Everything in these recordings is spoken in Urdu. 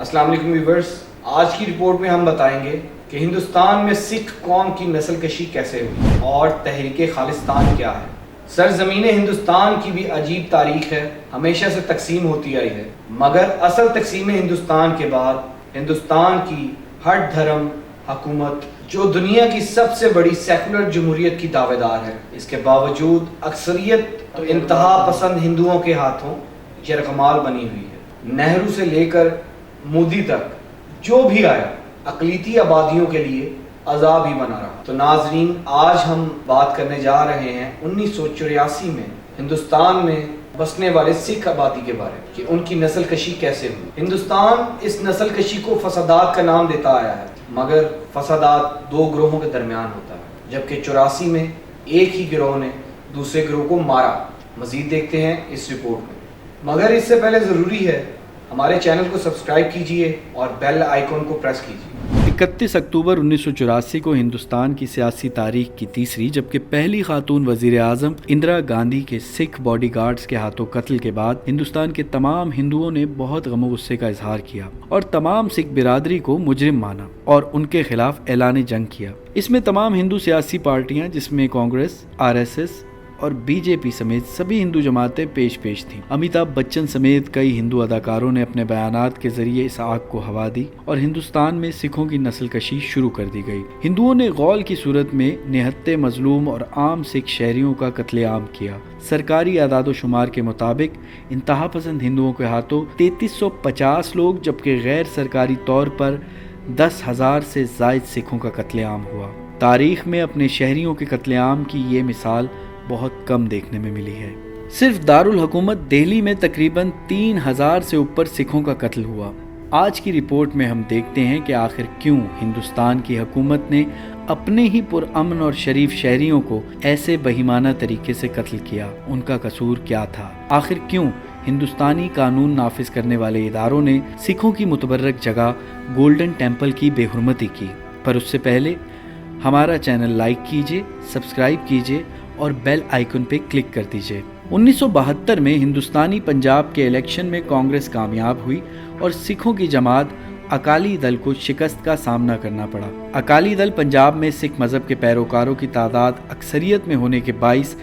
السلام علیکم ویورز، آج کی رپورٹ میں ہم بتائیں گے کہ ہندوستان میں سکھ قوم کی نسل کشی کیسے ہوئی اور تحریک خالصتان کیا ہے۔ سرزمین ہندوستان کی بھی عجیب تاریخ ہے، ہمیشہ سے تقسیم ہوتی آئی ہے، مگر اصل تقسیم ہندوستان کے بعد ہندوستان کی ہر دھرم حکومت جو دنیا کی سب سے بڑی سیکولر جمہوریت کی دعوے دار ہے، اس کے باوجود اکثریت تو انتہا پسند ہندوؤں کے ہاتھوں یرغمال بنی ہوئی ہے۔ نہرو سے لے کر مودی تک جو بھی آیا اقلیتی آبادیوں کے لیے عذاب ہی بنا رہا۔ تو ناظرین، آج ہم بات کرنے جا رہے ہیں 1984 میں ہندوستان میں بسنے والے سکھ آبادی کے بارے میں کہ ان کی نسل کشی کیسے ہوئی۔ ہندوستان اس نسل کشی کو فسادات کا نام دیتا آیا ہے، مگر فسادات دو گروہوں کے درمیان ہوتا ہے، جبکہ 84 میں ایک ہی گروہ نے دوسرے گروہ کو مارا۔ مزید دیکھتے ہیں اس رپورٹ میں، مگر اس سے پہلے ضروری ہے ہمارے چینل کو سبسکرائب کیجئے اور بیل آئیکن کو پریس کیجئے۔ 31 اکتوبر 1984 کو ہندوستان کی سیاسی تاریخ کی تیسری جبکہ پہلی خاتون وزیر اعظم اندرا گاندھی کے سکھ باڈی گارڈز کے ہاتھوں قتل کے بعد ہندوستان کے تمام ہندوؤں نے بہت غم و غصے کا اظہار کیا اور تمام سکھ برادری کو مجرم مانا اور ان کے خلاف اعلان جنگ کیا۔ اس میں تمام ہندو سیاسی پارٹیاں جس میں کانگریس، RSS اور BJP سمیت سبھی ہندو جماعتیں پیش تھیں۔ امیتابھ بچن سمیت کئی ہندو اداکاروں نے اپنے بیانات کے ذریعے اس آگ کو ہوا دی اور ہندوستان میں سکھوں کی نسل کشی شروع کر دی گئی۔ ہندوؤں نے غول کی صورت میں نہتے مظلوم اور عام سکھ شہریوں کا قتل عام کیا۔ سرکاری اعداد و شمار کے مطابق انتہا پسند ہندوؤں کے ہاتھوں 3350 لوگ جبکہ غیر سرکاری طور پر 10,000 سے زائد سکھوں کا قتل عام ہوا۔ تاریخ میں اپنے شہریوں کے قتل عام کی یہ مثال بہت کم دیکھنے میں ملی ہے۔ صرف دارالحکومت دہلی میں تقریباً 3000 سے اوپر سکھوں کا قتل ہوا۔ آج کی رپورٹ میں ہم دیکھتے ہیں کہ آخر کیوں ہندوستان کی حکومت نے اپنے ہی پرامن اور شریف شہریوں کو ایسے بہیمانہ طریقے سے قتل کیا، ان کا قصور کیا تھا؟ آخر کیوں ہندوستانی قانون نافذ کرنے والے اداروں نے سکھوں کی متبرک جگہ گولڈن ٹیمپل کی بے حرمتی کی؟ پر اس سے پہلے ہمارا چینل لائک کیجئے، سبسکرائب کیجئے اور بیل آئیکن پہ کلک کر دیجئے۔ 1972 میں ہندوستانی پنجاب کے الیکشن میں کانگریس کامیاب ہوئی اور سکھوں کی جماعت اکالی دل کو شکست کا سامنا کرنا پڑا۔ اکالی دل پنجاب میں سکھ مذہب کے پیروکاروں کی تعداد اکثریت میں ہونے کے باعث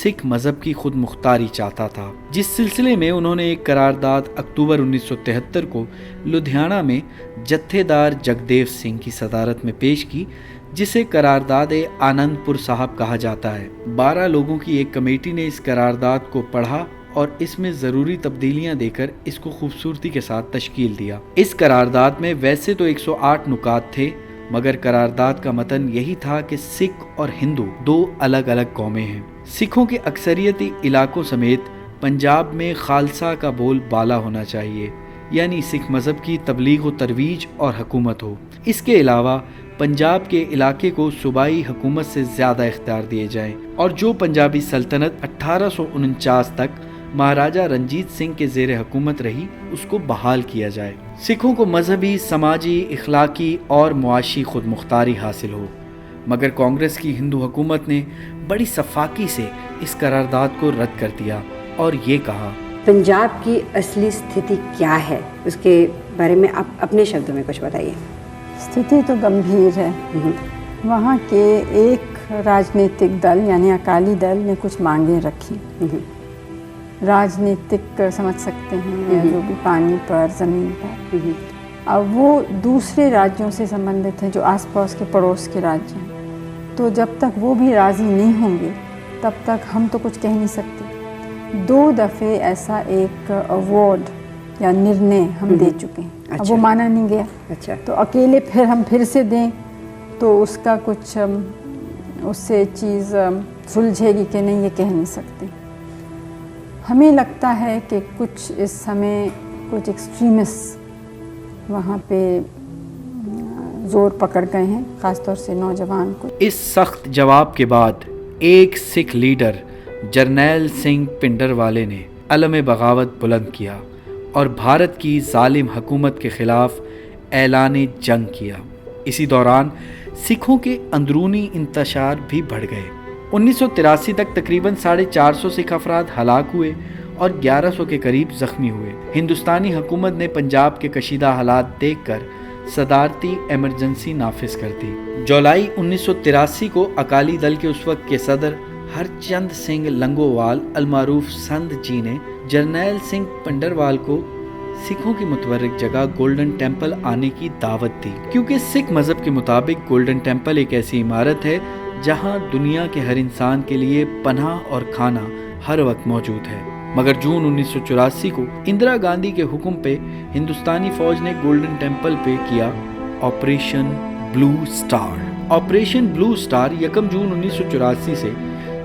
سکھ مذہب کی خود مختاری چاہتا تھا، جس سلسلے میں انہوں نے ایک قرارداد اکتوبر 1973 کو لدھیانہ میں جتھے دار جگدیو سنگھ کی صدارت میں پیش کی، جسے قرارداد آنند پور صاحب کہا جاتا ہے۔ 12 لوگوں کی ایک کمیٹی نے اس قرارداد کو پڑھا اور اس میں ضروری تبدیلیاں دے کر اس کو خوبصورتی کے ساتھ تشکیل دیا۔ اس قرارداد میں ویسے تو 108 نکات تھے، مگر قرارداد کا متن یہی تھا کہ سکھ اور ہندو دو الگ الگ قومیں ہیں۔ سکھوں کے اکثریتی علاقوں سمیت پنجاب میں خالصہ کا بول بالا ہونا چاہیے، یعنی سکھ مذہب کی تبلیغ و ترویج اور حکومت ہو۔ اس کے علاوہ پنجاب کے علاقے کو صوبائی حکومت سے زیادہ اختیار دیے جائیں اور جو پنجابی سلطنت 1849 تک مہاراجہ رنجیت سنگھ کے زیر حکومت رہی اس کو بحال کیا جائے۔ سکھوں کو مذہبی، سماجی، اخلاقی اور معاشی خود مختاری حاصل ہو، مگر کانگریس کی ہندو حکومت نے بڑی سفاکی سے اس قرارداد کو رد کر دیا اور یہ کہا، پنجاب کی اصلی استھتی کیا ہے، اس کے بارے میں آپ اپنے شبدوں میں کچھ بتائیے۔ استھتی تو گمبھیر ہے۔ وہاں کے ایک راجنیتک دل یعنی اکالی دل نے کچھ مانگیں رکھی، راجنیتک سمجھ سکتے ہیں، جو بھی پانی پر، زمین پر۔ اب وہ دوسرے راجیوں سے سمبندھت ہیں جو آس پاس کے پڑوس کے راجیہ ہیں، تو جب تک وہ بھی راضی نہیں ہوں گے تب تک ہم تو کچھ کہہ نہیں سکتے۔ 2 دفعے ایسا ایک ایوارڈ یا نرنے ہم دے چکے ہیں، اب وہ مانا نہیں گیا، تو اکیلے ہم پھر سے دیں تو اس کا کچھ اس سے چیز سلجھے گی کہ نہیں، یہ کہہ نہیں سکتے۔ ہمیں لگتا ہے کہ کچھ اس سمے کچھ ایکسٹریمسٹ وہاں پہ زور پکڑ گئے ہیں، خاص طور سے نوجوان کو۔ اس سخت جواب کے بعد ایک سکھ لیڈر جرنیل سنگھ پنڈروالے نے علم بغاوت بلند کیا اور بھارت کی ظالم حکومت کے خلاف اعلان جنگ کیا۔ اسی دوران سکھوں کے اندرونی انتشار بھی بڑھ گئے۔ 1983 تک تقریباً 450 سکھ افراد ہلاک ہوئے اور 1100 کے قریب زخمی ہوئے۔ ہندوستانی حکومت نے پنجاب کے کشیدہ حالات دیکھ کر صدارتی ایمرجنسی نافذ کر دی۔ جولائی 1983 کو اکالی دل کے اس وقت کے صدر ہرچند سنگھ لنگووال المعروف سندھ جی نے جرنیل سنگھ پنڈروال کو سکھوں کی متبرک جگہ گولڈن ٹیمپل آنے کی دعوت دی، کیونکہ سکھ مذہب کے مطابق گولڈن ٹیمپل ایک ایسی عمارت ہے جہاں دنیا کے ہر انسان کے لیے پناہ اور کھانا ہر وقت موجود ہے۔ مگر جون 1984 کو اندرا گاندھی کے حکم پہ ہندوستانی فوج نے گولڈن ٹیمپل پہ کیا آپریشن بلو سٹار۔ آپریشن سٹار 1 جون 1984 سے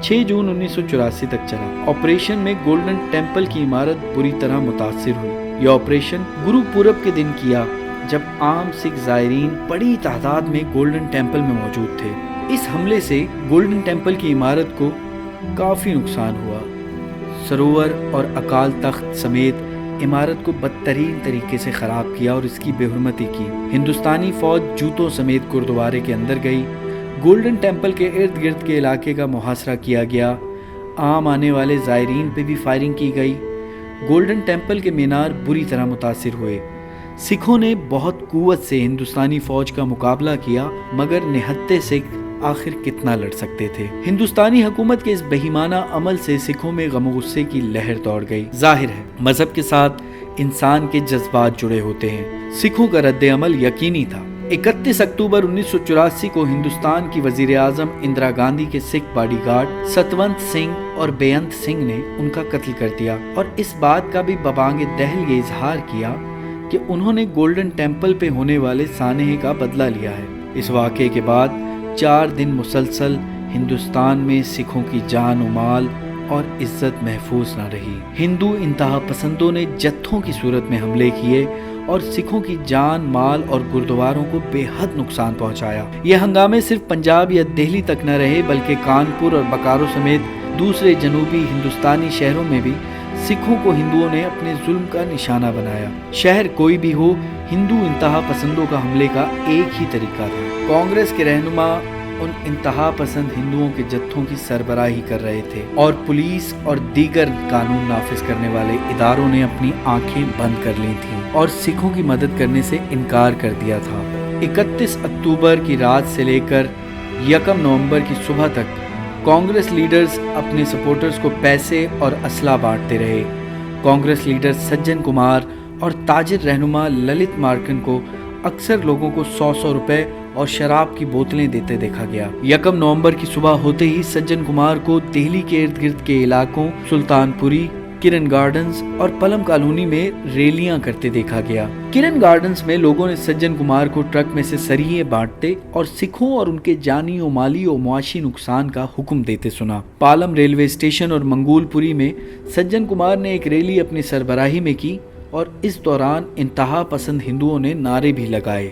6 جون 1984 تک چلا۔ آپریشن میں گولڈن ٹیمپل کی عمارت بری طرح متاثر ہوئی۔ یہ آپریشن گرو پورب کے دن کیا جب عام سکھ زائرین بڑی تعداد میں گولڈن ٹیمپل میں موجود تھے۔ اس حملے سے گولڈن ٹیمپل کی عمارت کو کافی نقصان ہوا۔ سروور اور اکال تخت سمیت عمارت کو بدترین طریقے سے خراب کیا اور اس کی بے حرمتی کی۔ ہندوستانی فوج جوتوں سمیت گردوارے کے اندر گئی۔ گولڈن ٹیمپل کے ارد گرد کے علاقے کا محاصرہ کیا گیا۔ عام آنے والے زائرین پہ بھی فائرنگ کی گئی۔ گولڈن ٹیمپل کے مینار بری طرح متاثر ہوئے۔ سکھوں نے بہت قوت سے ہندوستانی فوج کا مقابلہ کیا، مگر نہتے سکھ آخر کتنا لڑ سکتے تھے۔ ہندوستانی حکومت کے اس بہیمانہ عمل سے سکھوں میں غم و غصے کی لہر دوڑ گئی۔ ظاہر ہے مذہب کے ساتھ انسان کے جذبات جڑے ہوتے ہیں۔ سکھوں کا رد عمل یقینی تھا۔ 31 اکتوبر 1984 کو ہندوستان کی وزیر اعظم اندرا گاندھی کے سکھ باڈی گارڈ ستونت سنگھ اور بیانت سنگھ نے ان کا قتل کر دیا، اور اس بات کا بھی ببانگ دہل یہ اظہار کیا کہ انہوں نے گولڈن ٹیمپل پہ ہونے والے سانحے کا بدلہ لیا ہے۔ اس واقعے کے بعد 4 دن مسلسل ہندوستان میں سکھوں کی جان و مال اور عزت محفوظ نہ رہی۔ ہندو انتہا پسندوں نے جتھوں کی صورت میں حملے کیے اور سکھوں کی جان مال اور گردواروں کو بے حد نقصان پہنچایا۔ یہ ہنگامے صرف پنجاب یا دہلی تک نہ رہے، بلکہ کانپور اور بکارو سمیت دوسرے جنوبی ہندوستانی شہروں میں بھی سکھوں کو ہندوؤں نے اپنے ظلم کا نشانہ بنایا۔ شہر کوئی بھی ہو، ہندو انتہا پسندوں کا حملے کا ایک ہی طریقہ تھا۔ کانگریس کے رہنما ان انتہا پسند ہندوؤں کے جتھوں کی سربراہی کر رہے تھے، اور پولیس اور دیگر قانون نافذ کرنے والے اداروں نے اپنی آنکھیں بند کر لی تھیں اور سکھوں کی مدد کرنے سے انکار کر دیا تھا۔ 31 اکتوبر کی رات سے لے کر 1 نومبر کی صبح تک کانگریس لیڈرز اپنے سپورٹرز کو پیسے اور اسلحہ بانٹتے رہے۔ کانگریس لیڈر سجن کمار اور تاجر رہنما للت مارکن کو اکثر لوگوں کو 100 روپے اور شراب کی بوتلیں دیتے دیکھا گیا۔ 1 نومبر کی صبح ہوتے ہی سجن کمار کو دہلی کے ارد گرد کے علاقوں سلطان پوری، کرن گارڈنز اور پلم کالونی میں ریلیاں کرتے دیکھا گیا۔ کرن گارڈنز میں لوگوں نے سجن کمار کو ٹرک میں سے سریے بانٹتے اور سکھوں اور ان کے جانی و مالی و معاشی نقصان کا حکم دیتے سنا۔ پالم ریلوے اسٹیشن اور منگول پوری میں سجن کمار نے ایک ریلی اپنی سربراہی میں کی، اور اس دوران انتہا پسند ہندوؤں نے نعرے بھی لگائے،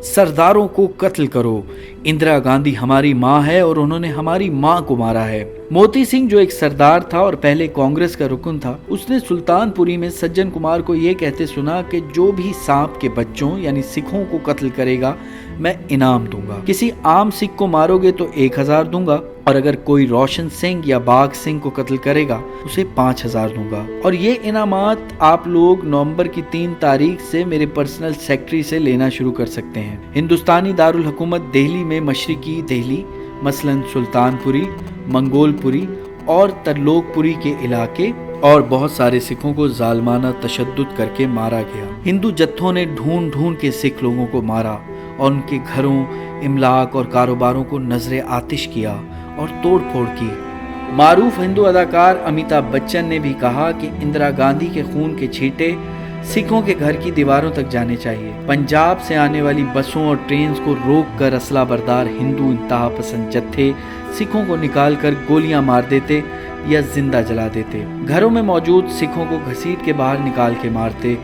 سرداروں کو قتل کرو، اندرا گاندھی ہماری ماں ہے اور انہوں نے ہماری ماں کو مارا ہے۔ موتی سنگھ جو ایک سردار تھا اور پہلے کانگریس کا رکن تھا، اس نے سلطان پوری میں سجن کمار کو یہ کہتے سنا کہ جو بھی سانپ کے بچوں یعنی سکھوں کو قتل کرے گا میں انعام دوں گا، کسی عام سکھ کو مارو گے تو 1000 دوں گا، اور اگر کوئی روشن سنگھ یا باغ سنگھ کو قتل کرے گا اسے 5000 دوں گا۔ اور یہ انعامات آپ لوگ نومبر کی 3 تاریخ سے میرے پرسنل سیکٹری سے لینا شروع کر سکتے ہیں۔ ہندوستانی دارالحکومت دہلی میں مشرقی دہلی مثلاً سلطان پوری، منگول پوری اور ترلوک پوری کے علاقے اور بہت سارے سکھوں کو ظالمانہ تشدد کر کے مارا گیا۔ ہندو جتھوں نے ڈھونڈ ڈھونڈ کے سکھ لوگوں کو مارا اور ان کے گھروں، املاک اور کاروباروں کو نظر آتش کیا اور توڑ پھوڑ کی۔ معروف ہندو اداکار امیتابھ بچن نے بھی کہا کہ اندرا گاندھی کے خون کے چھینٹے سکھوں کے گھر کی دیواروں تک جانے چاہیے۔ پنجاب سے آنے والی بسوں اور ٹرینز کو روک کر اسلحہ بردار ہندو انتہا پسند جتھے سکھوں کو نکال کر گولیاں مار دیتے یا زندہ جلا دیتے۔ گھروں میں موجود سکھوں کو گھسیٹ کے باہر نکال کے مارتے۔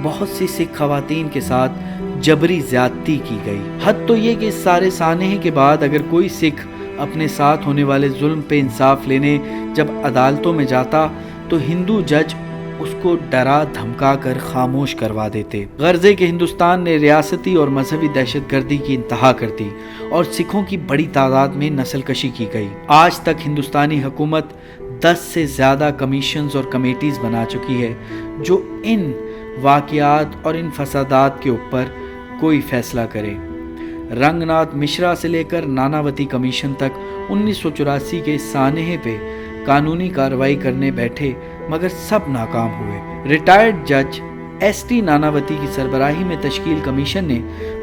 بہت سی سکھ خواتین کے ساتھ جبری زیادتی کی گئی۔ حد تو یہ کہ اس سارے سانحے کے بعد اگر کوئی سکھ اپنے ساتھ ہونے والے ظلم پہ انصاف لینے جب عدالتوں میں جاتا تو ہندو جج اس کو ڈرا دھمکا کر خاموش کروا دیتے۔ غرضے کہ ہندوستان نے ریاستی اور مذہبی دہشت گردی کی انتہا کر دی اور سکھوں کی بڑی تعداد میں نسل کشی کی گئی۔ آج تک ہندوستانی حکومت 10 سے زیادہ کمیشنز اور کمیٹیز بنا چکی ہے جو ان واقعات اور ان فسادات کے اوپر کوئی فیصلہ کرے۔ رنگناتھ مشرا سے لے کر ناناوتی کمیشن تک 1984 کے سانحے پہ قانونی کارروائی کرنے بیٹھے مگر سب ناکام ہوئے۔ ریٹائرڈ جج ایس ٹی ناناوتی کی سربراہی میں تشکیل کمیشن نے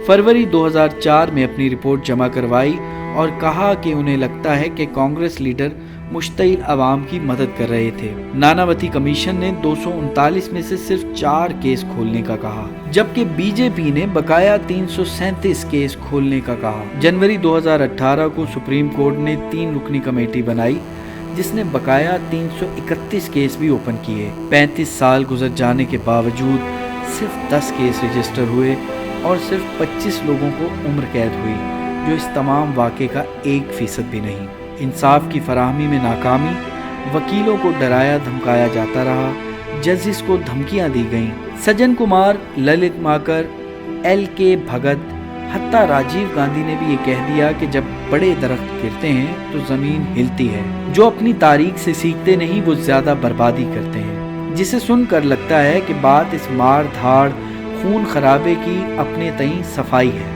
فروری 2004 میں اپنی رپورٹ جمع کروائی اور کہا کہ انہیں لگتا ہے کہ کانگریس لیڈر مشتعل عوام کی مدد کر رہے تھے۔ ناناوتی کمیشن نے 239 میں سے صرف 4 کیس کھولنے کا کہا، جبکہ بی جے پی نے بقایا 337 کیس کھولنے کا کہا۔ جنوری 2018 کو سپریم کورٹ نے 3 رکنی کمیٹی بنائی جس نے بقایا 331 کیس بھی اوپن کیے۔ 35 سال گزر جانے کے باوجود صرف 10 کیس رجسٹر ہوئے اور صرف 25 لوگوں کو عمر قید ہوئی، جو اس تمام واقعے کا 1% بھی نہیں۔ انصاف کی فراہمی میں ناکامی، وکیلوں کو ڈرایا دھمکایا جاتا رہا، ججز کو دھمکیاں دی گئیں۔ سجن کمار، للت ماکر، ایل کے بھگت، حتیٰ راجیو گاندھی نے بھی یہ کہہ دیا کہ جب بڑے درخت گرتے ہیں تو زمین ہلتی ہے۔ جو اپنی تاریخ سے سیکھتے نہیں وہ زیادہ بربادی کرتے ہیں، جسے سن کر لگتا ہے کہ بات اس مار دھاڑ خون خرابے کی اپنے تئیں صفائی ہے۔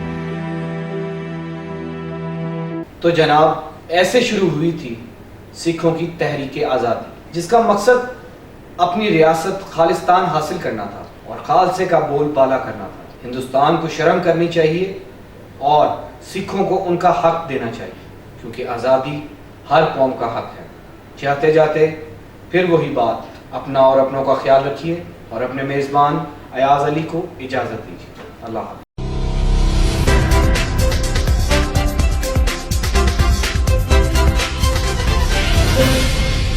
تو جناب، ایسے شروع ہوئی تھی سکھوں کی تحریک آزادی، جس کا مقصد اپنی ریاست خالصتان حاصل کرنا تھا اور خالصے کا بول بالا کرنا تھا۔ ہندوستان کو شرم کرنی چاہیے اور سکھوں کو ان کا حق دینا چاہیے، کیونکہ آزادی ہر قوم کا حق ہے۔ جاتے جاتے پھر وہی بات، اپنا اور اپنوں کا خیال رکھیے اور اپنے میزبان ایاز علی کو اجازت دیجیے۔ اللہ حافظ۔